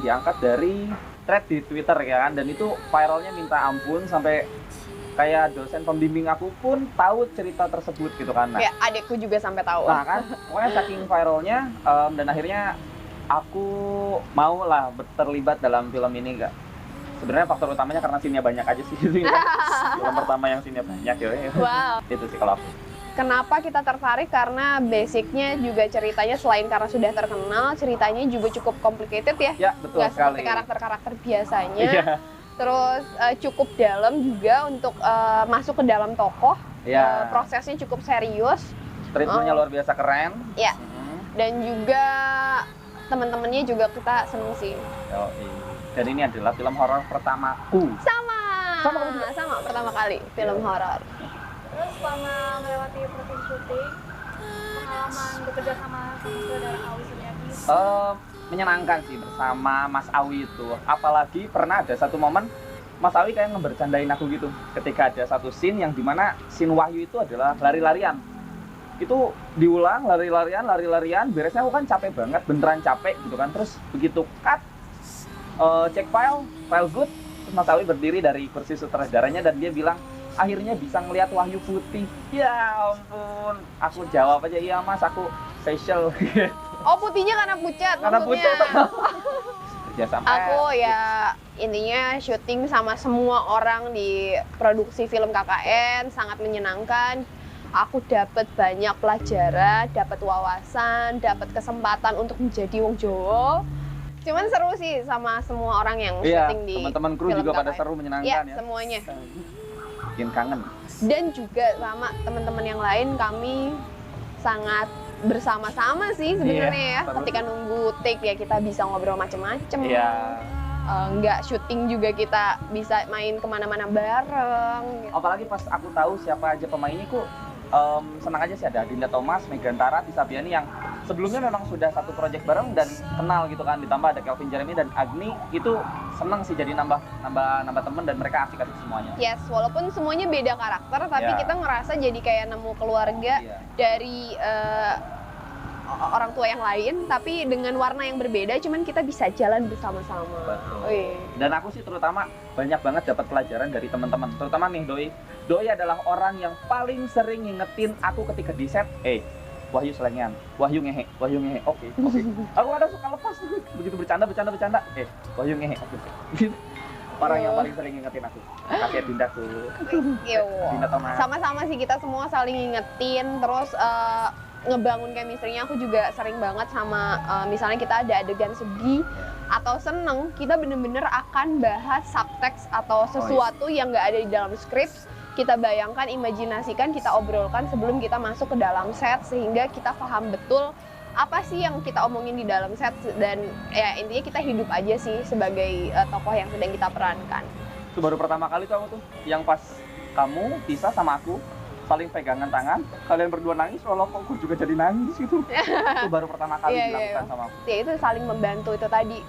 diangkat dari thread di Twitter ya kan, dan itu viralnya minta ampun sampai kayak dosen pembimbing aku pun tahu cerita tersebut gitu kan. Ya, adekku juga sampai tahu. Nah kan, pokoknya saking viralnya dan akhirnya aku mau lah terlibat dalam film ini enggak. Sebenarnya faktor utamanya karena scene-nya banyak aja sih gitu kan. Film pertama yang scene-nya banyak ya. Wow. Itu sih kalau aku. Kenapa kita tertarik? Karena basicnya juga ceritanya selain karena sudah terkenal, ceritanya juga cukup complicated ya. Ya, betul Nggak sekali. seperti karakter-karakter biasanya. Iya. Terus cukup dalam juga untuk masuk ke dalam tokoh. Iya. Prosesnya cukup serius. Treatment-nya luar biasa keren. Ya. Dan juga teman-temannya juga kita seneng sih. Dan ini adalah film horor pertamaku. Sama pertama kali film horor. Terus selama melewati proses syuting, pengalaman bekerja sama saudara Awi Suryadi? Menyenangkan sih bersama Mas Awi itu. Apalagi pernah ada satu momen Mas Awi kayak ngebercandain aku gitu. Ketika ada satu scene yang dimana scene Wahyu itu adalah lari-larian. Itu diulang lari-larian. Beresnya aku kan capek banget, beneran capek gitu kan. Terus begitu cut, cek file good. Terus Mas Awi berdiri dari kursi sutradaranya dan dia bilang, akhirnya bisa ngelihat Wahyu putih. Ya ampun, aku jawab aja, iya mas, aku facial. Oh, putihnya karena pucat Karena maksudnya. pucat. Ya sampai. Aku ya intinya syuting sama semua orang di produksi film KKN sangat menyenangkan. Aku dapat banyak pelajaran, dapat wawasan, dapat kesempatan untuk menjadi wong Jawa. Cuman seru sih sama semua orang yang syuting di teman-teman kru film juga pada KKN. seru, menyenangkan Ya, ya. semuanya. Bikin kangen. Dan juga sama teman-teman yang lain kami sangat bersama-sama sih sebenarnya ya. seru. Ketika nunggu take ya kita bisa ngobrol macem-macem. Iya. Nggak syuting juga kita bisa main kemana-mana bareng. Gitu. Apalagi pas aku tahu siapa aja pemainnya, kok senang aja sih. Ada Dinda Thomas, Megantara, Tisa Biani yang sebelumnya memang sudah satu project bareng dan kenal gitu kan. Ditambah ada Kelvin Jeremy dan Agni, itu seneng sih jadi nambah temen dan mereka asik-asik semuanya. Yes, walaupun semuanya beda karakter, tapi Yeah. kita ngerasa jadi kayak nemu keluarga Iya. dari orang tua yang lain, tapi dengan warna yang berbeda, cuman kita bisa jalan bersama-sama. Betul. Wih. Dan aku sih terutama banyak banget dapat pelajaran dari teman-teman. Terutama nih Doi. Doi adalah orang yang paling sering ngingetin aku ketika di set, Wahyu selengean, Wahyu ngehe. Oke. Aku kadang suka lepas begitu bercanda. Wahyu ngehe. Oke. Orang yang paling sering ngingetin aku. Kasih Dinda tuh. Dinda Thomas. Sama-sama sih, kita semua saling ngingetin, terus ngebangun chemistry-nya. Aku juga sering banget sama misalnya kita ada adegan sedih atau seneng, kita bener-bener akan bahas subtext atau sesuatu yang nggak ada di dalam skrip. Kita bayangkan, imajinasikan, kita obrolkan sebelum kita masuk ke dalam set, sehingga kita paham betul apa sih yang kita omongin di dalam set, dan ya intinya kita hidup aja sih sebagai tokoh yang sedang kita perankan. Itu baru pertama kali tuh aku tuh yang pas kamu, Tisa sama aku saling pegangan tangan, kalian berdua nangis, kalau kok aku juga jadi nangis gitu. Itu baru pertama kali dilakukan sama aku. Ya itu saling membantu, itu tadi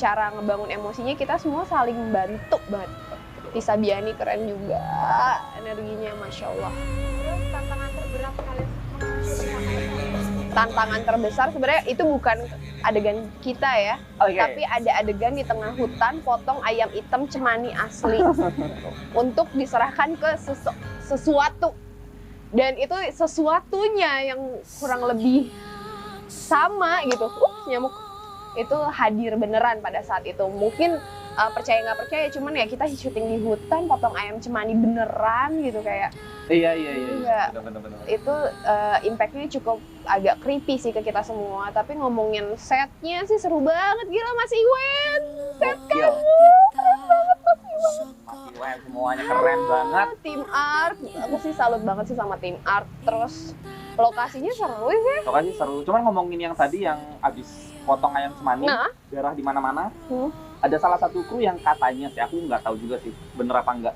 cara ngebangun emosinya, kita semua saling membantu banget. Tisa Biani keren juga, energinya Masya Allah. Terus tantangan terberat kalian syuting KKN? Tantangan terbesar sebenarnya itu bukan adegan kita ya, Oke. tapi ada adegan di tengah hutan potong ayam hitam cemani asli untuk diserahkan ke sesuatu, dan itu sesuatunya yang kurang lebih sama gitu. Nyamuk itu hadir beneran pada saat itu. Mungkin percaya nggak percaya, cuman ya kita syuting di hutan potong ayam cemani beneran gitu kayak. Iya. Bener. Itu impact-nya cukup agak creepy sih ke kita semua. Tapi ngomongin setnya sih seru banget, gila Mas Iwen. Set kamu keren banget Mas Iwen. Semuanya keren banget. Tim art, aku sih salut banget sih sama tim art. Terus lokasinya seru sih. Lokasi seru. Cuman ngomongin yang tadi yang abis potong ayam cemani, darah di mana-mana. Ada salah satu kru yang katanya sih, aku nggak tahu juga sih bener apa nggak,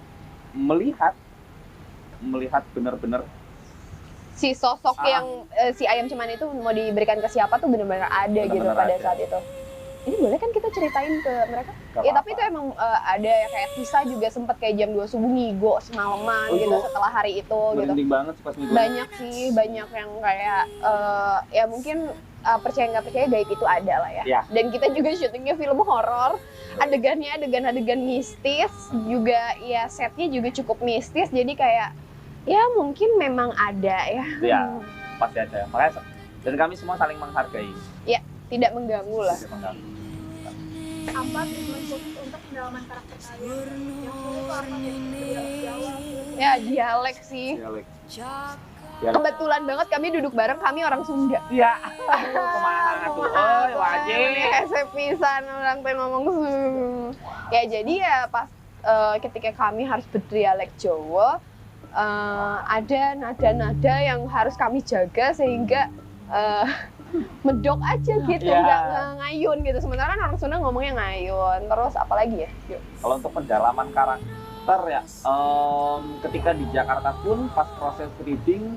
melihat bener-bener si sosok yang si ayam cemani itu mau diberikan ke siapa tuh bener-bener ada gitu Bener-bener pada ada. saat itu. Ini boleh kan kita ceritain ke mereka? Gak Ya apa-apa. tapi itu emang ada ya, kayak Tisa juga sempet kayak jam 2 subuh ngigo semalaman gitu setelah hari itu gitu. merinding banget sih pas minggu. Banyak sih, banyak yang kayak ya mungkin percaya nggak percaya gaib itu ada lah ya. Iya. Dan kita juga syutingnya film horor, adegannya adegan mistis juga, ya setnya juga cukup mistis, jadi kayak ya mungkin memang ada ya. Iya, pasti ada. Makanya dan kami semua saling menghargai. Ya, tidak mengganggu lah. Tidak mengganggu. Apa treatment khusus untuk pendalaman karakter kalian? Yang sulit itu apa sih? Dialog Jawa, Ya dialek sih. Dialek. Kebetulan banget kami duduk bareng, kami orang Sunda. Iya. Aduh, kemana tuh? Oh, wajib. Hese pisan orang teh ngomong Sunda. Ya jadi ya pas ketika kami harus berdialek Jawa, ada nada-nada yang harus kami jaga sehingga medok aja gitu, Iya. nggak ngayun gitu. Sementara kan orang Sunda ngomongnya ngayun. Terus apalagi ya? Yuk. Kalau untuk pendalaman karakter ya, ketika di Jakarta pun pas proses reading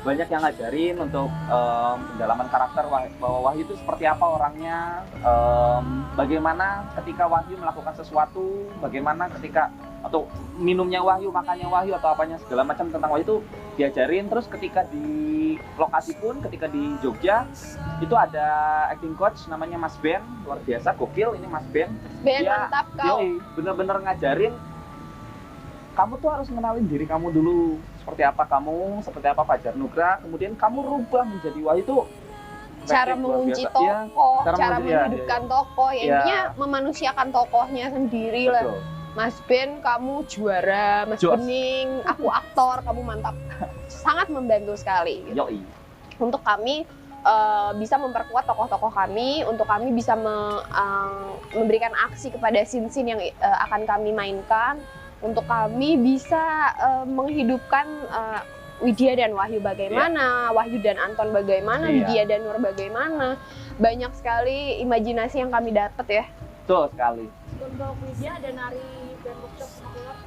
banyak yang ngajarin untuk pendalaman karakter bahwa Wahyu itu seperti apa orangnya, bagaimana ketika Wahyu melakukan sesuatu, bagaimana ketika atau minumnya Wahyu, makannya Wahyu atau apanya segala macam tentang Wahyu itu diajarin. Terus ketika di lokasi pun, ketika di Jogja itu ada acting coach namanya Mas Ben, luar biasa, gokil ini Mas Ben. Ben, Dia- mantap kau. Yoi, bener-bener ngajarin kamu tuh harus mengenalin diri kamu dulu, seperti apa kamu, seperti apa Fajar Nugra, kemudian kamu rubah menjadi Wahyu itu Cara efektif, luar mengunci biasa. Iya, tokoh, cara cara mengunci, iya, menghidupkan tokoh, ya Iya. intinya memanusiakan tokohnya sendiri lah. betul. Mas Ben, kamu juara. Mas Jos. Bening, aku aktor, kamu mantap. Sangat membantu sekali gitu. Yoi. Untuk kami bisa memperkuat tokoh-tokoh kami, untuk kami bisa memberikan aksi kepada scene-scene yang akan kami mainkan, untuk kami bisa menghidupkan Widya dan Wahyu bagaimana, Wahyu dan Anton bagaimana, Iya. Widya dan Nur bagaimana. Banyak sekali imajinasi yang kami dapat ya. Betul sekali. untuk Widya ada nari dan workshop sama ular.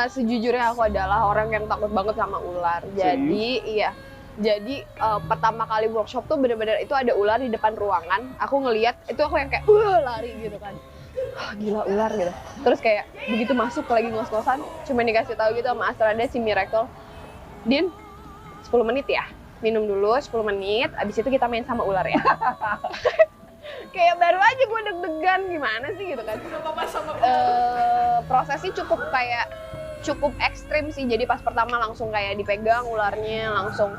Sejujurnya aku adalah orang yang takut banget sama ular. Jadi iya. Jadi pertama kali workshop tuh bener-bener itu ada ular di depan ruangan. Aku ngeliat itu aku yang kayak lari gitu kan. Gila ular gitu. Terus kayak begitu masuk lagi ngos-ngosan, cuma dikasih tahu gitu sama Astrada si Miracle. Din, 10 menit ya. Minum dulu 10 menit, abis itu kita main sama ular ya. Kayak baru aja gue deg-degan gimana sih gitu kan. Prosesnya cukup ekstrim sih. Jadi pas pertama langsung kayak dipegang ularnya, langsung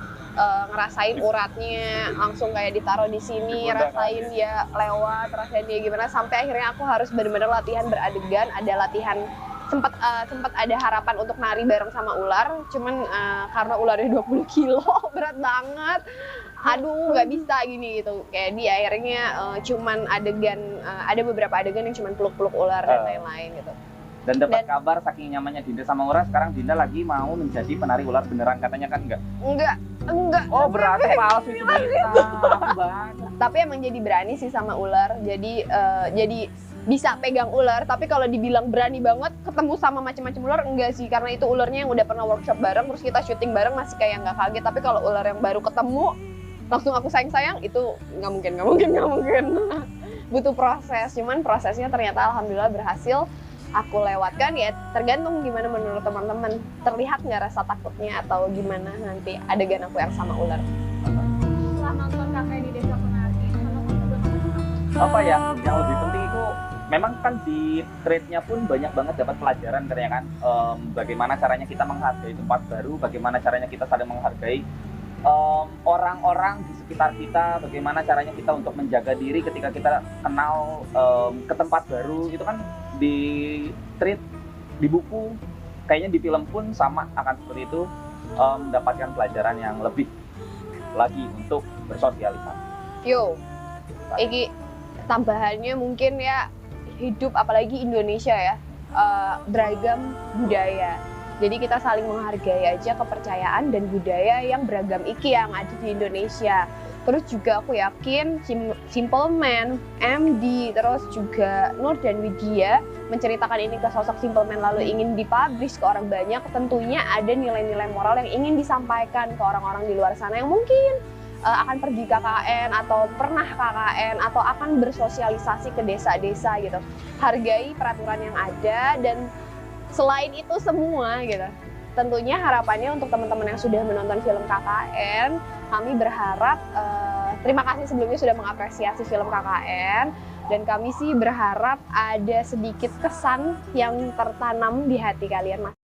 ngerasain uratnya, langsung kayak ditaruh di sini, rasain dia lewat, rasain dia gimana, sampai akhirnya aku harus benar-benar latihan beradegan. Ada latihan sempat ada harapan untuk nari bareng sama ular, cuman karena ularnya 20 kilo berat banget, aduh nggak bisa gini gitu. Kayak di akhirnya cuman adegan, ada beberapa adegan yang cuman peluk-peluk ular dan lain-lain gitu. Dan dapat kabar saking nyamannya Dinda sama Ura, sekarang Dinda lagi mau menjadi penari ular beneran, katanya kan enggak? Enggak. Oh berarti palsu itu bisa, aku banget. Tapi emang jadi berani sih sama ular. Jadi bisa pegang ular. Tapi kalau dibilang berani banget ketemu sama macam-macam ular, enggak sih. Karena itu ularnya yang udah pernah workshop bareng, terus kita syuting bareng masih kayak nggak kaget. Tapi kalau ular yang baru ketemu, langsung aku sayang-sayang, itu nggak mungkin. Butuh proses. Cuman prosesnya ternyata alhamdulillah berhasil aku lewatkan. Ya tergantung gimana menurut teman-teman, terlihat nggak rasa takutnya atau gimana nanti adegan aku yang sama ular. Setelah nonton kakek di Desa Penari, kalau kamu udah nonton Apa ya, yang lebih penting itu memang kan di trade-nya pun banyak banget dapat pelajaran ternyata kan, bagaimana caranya kita menghargai tempat baru, bagaimana caranya kita saling menghargai orang-orang di sekitar kita, bagaimana caranya kita untuk menjaga diri ketika kita kenal ke tempat baru. Itu kan di treat, di buku, kayaknya di film pun sama akan seperti itu, mendapatkan pelajaran yang lebih lagi untuk bersosialisasi. Yo, iki tambahannya mungkin ya, hidup apalagi Indonesia ya, beragam budaya. Jadi kita saling menghargai aja kepercayaan dan budaya yang beragam iki yang ada di Indonesia. Terus juga aku yakin Simple Man, MD, terus juga Nur dan Widya menceritakan ini ke sosok Simple Man lalu ingin dipublish ke orang banyak. Tentunya ada nilai-nilai moral yang ingin disampaikan ke orang-orang di luar sana yang mungkin akan pergi KKN atau pernah KKN atau akan bersosialisasi ke desa-desa gitu. Hargai peraturan yang ada, dan selain itu semua gitu. Tentunya harapannya untuk teman-teman yang sudah menonton film KKN, kami berharap terima kasih sebelumnya sudah mengapresiasi film KKN, dan kami sih berharap ada sedikit kesan yang tertanam di hati kalian, Mas.